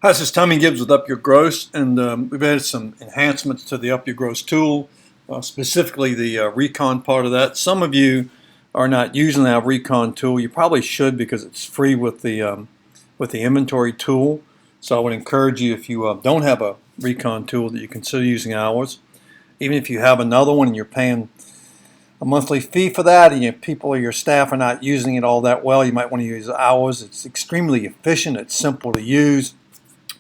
Hi, this is Tommy Gibbs with Up Your Gross, and we've added some enhancements to the Up Your Gross tool, specifically the Recon part of that. Some of you are not using that Recon tool. You probably should because it's free with the inventory tool. So I would encourage you, if you don't have a Recon tool, that you consider using ours. Even if you have another one and you're paying a monthly fee for that, and people or your staff are not using it all that well, you might want to use ours. It's extremely efficient. It's simple to use.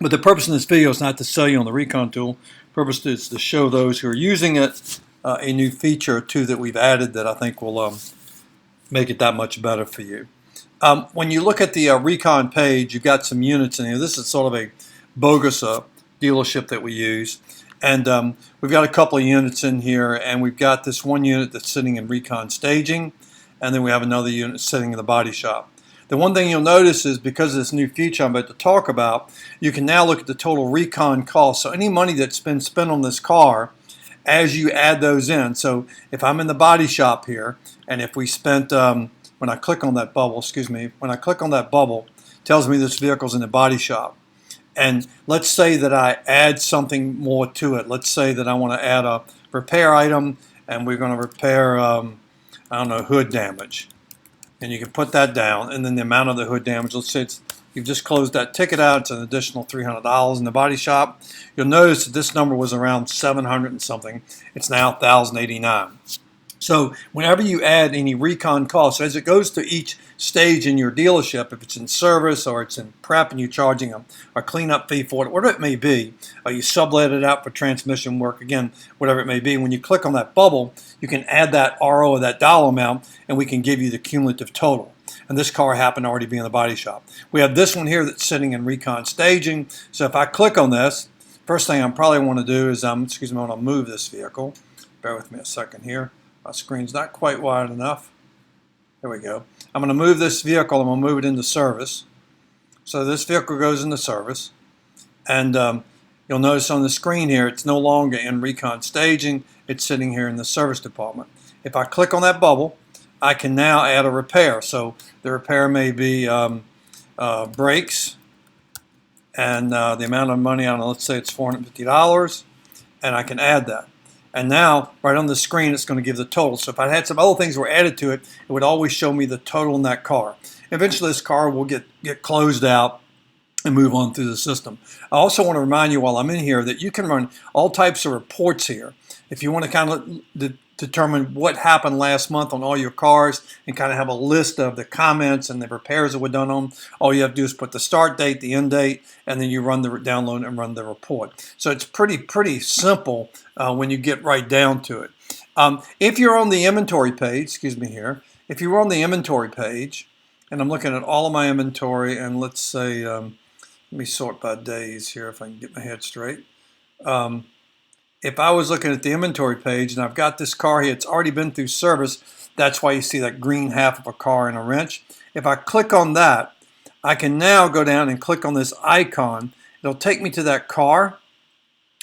But the purpose of this video is not to sell you on the Recon tool. The purpose is to show those who are using it a new feature or two that we've added that I think will make it that much better for you. When you look at the Recon page, you've got some units in here. This is sort of a bogus dealership that we use. And we've got a couple of units in here, and we've got this one unit that's sitting in Recon staging, and then we have another unit sitting in the body shop. The one thing you'll notice is because of this new feature I'm about to talk about, you can now look at the total Recon cost. So any money that's been spent on this car, as you add those in. So if I'm in the body shop here, and if we spent, when I click on that bubble, when I click on that bubble, it tells me this vehicle's in the body shop. And let's say that I add something more to it. Let's say that I want to add a repair item, and we're going to repair, I don't know, hood damage. And you can put that down, and then the amount of the hood damage, let's say you've just closed that ticket out, it's an additional $300 in the body shop. You'll notice that this number was around 700 and something. It's now 1,089. So whenever you add any Recon costs, as it goes to each stage in your dealership, if it's in service or it's in prep and you're charging a cleanup fee for it, whatever it may be, or you sublet it out for transmission work, again, whatever it may be, when you click on that bubble, you can add that RO or that dollar amount, and we can give you the cumulative total. And this car happened to already be in the body shop. We have this one here that's sitting in Recon staging. So if I click on this, first thing I probably want to do is, I want to move this vehicle. Bear with me a second here. My screen's not quite wide enough. There we go. I'm going to move this vehicle. I'm going to move it into service. So this vehicle goes into service. And you'll notice on the screen here, it's no longer in Recon staging. It's sitting here in the service department. If I click on that bubble, I can now add a repair. So the repair may be brakes. And the amount of money, I don't know, let's say it's $450. And I can add that. And now, right on the screen, it's going to give the total. So if I had some other things were added to it, it would always show me the total in that car. Eventually, this car will get closed out and move on through the system. I also want to remind you while I'm in here that you can run all types of reports here. If you want to kind of determine what happened last month on all your cars and kind of have a list of the comments and the repairs that were done on them, all you have to do is put the start date, the end date, and then you run the download and run the report. So it's pretty simple when you get right down to it. If you're on the inventory page, if you were on the inventory page, and I'm looking at all of my inventory, and let's say, let me sort by days here if I can get my head straight. If I was looking at the inventory page and I've got this car here, it's already been through service. That's why you see that green half of a car and a wrench. If I click on that, I can now go down and click on this icon. It'll take me to that car,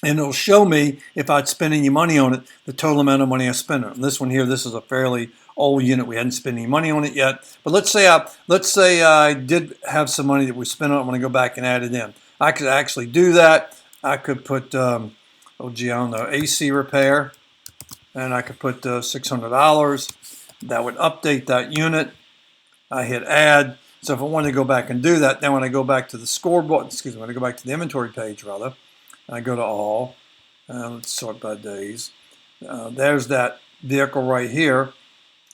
and it'll show me, if I'd spent any money on it, the total amount of money I spent on it. And this one here, this is a fairly old unit. We hadn't spent any money on it yet. But let's say I did have some money that we spent on it. I'm going to go back and add it in. I could actually do that. I could put I don't know, AC repair, and I could put $600. That would update that unit. I hit add. So if I wanted to go back and do that, then when I go back to the scoreboard, when I go back to the inventory page rather, and I go to all, let's sort by days. There's that vehicle right here,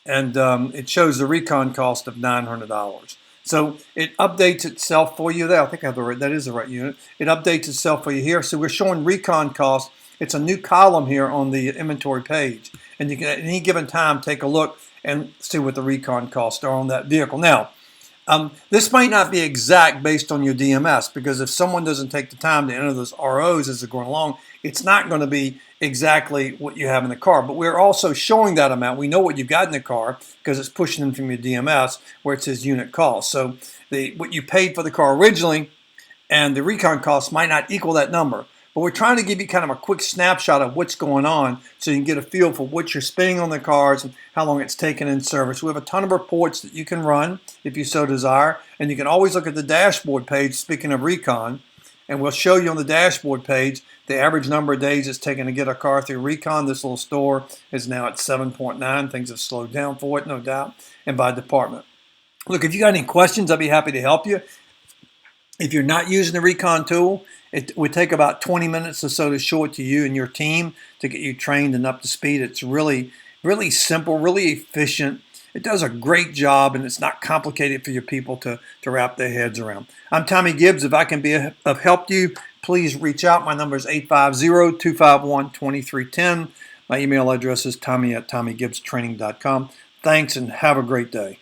and it shows the Recon cost of $900. So it updates itself for you there. I think I have that is the right unit. It updates itself for you here. So we're showing Recon cost. It's a new column here on the inventory page. And you can at any given time take a look and see what the Recon costs are on that vehicle. Now, this might not be exact based on your DMS, because if someone doesn't take the time to enter those ROs as they're going along, it's not going to be exactly what you have in the car. But we're also showing that amount. We know what you've got in the car because it's pushing in from your DMS where it says unit cost. So what you paid for the car originally and the Recon cost might not equal that number. But we're trying to give you kind of a quick snapshot of what's going on so you can get a feel for what you're spending on the cars and how long it's taken in service. We have a ton of reports that you can run if you so desire. And you can always look at the dashboard page, speaking of Recon, And we'll show you on the dashboard page the average number of days it's taken to get a car through Recon. This little store is now at 7.9. Things have slowed down for it, no doubt, and by department. Look, if you got any questions, I'd be happy to help you. If you're not using the Recon tool, it would take about 20 minutes or so to show it to you and your team to get you trained and up to speed. It's really, really simple, really efficient. It does a great job, and it's not complicated for your people to wrap their heads around. I'm Tommy Gibbs. If I can be of help to you, please reach out. My number is 850-251-2310. My email address is tommy@tommygibbstraining.com. Thanks, and have a great day.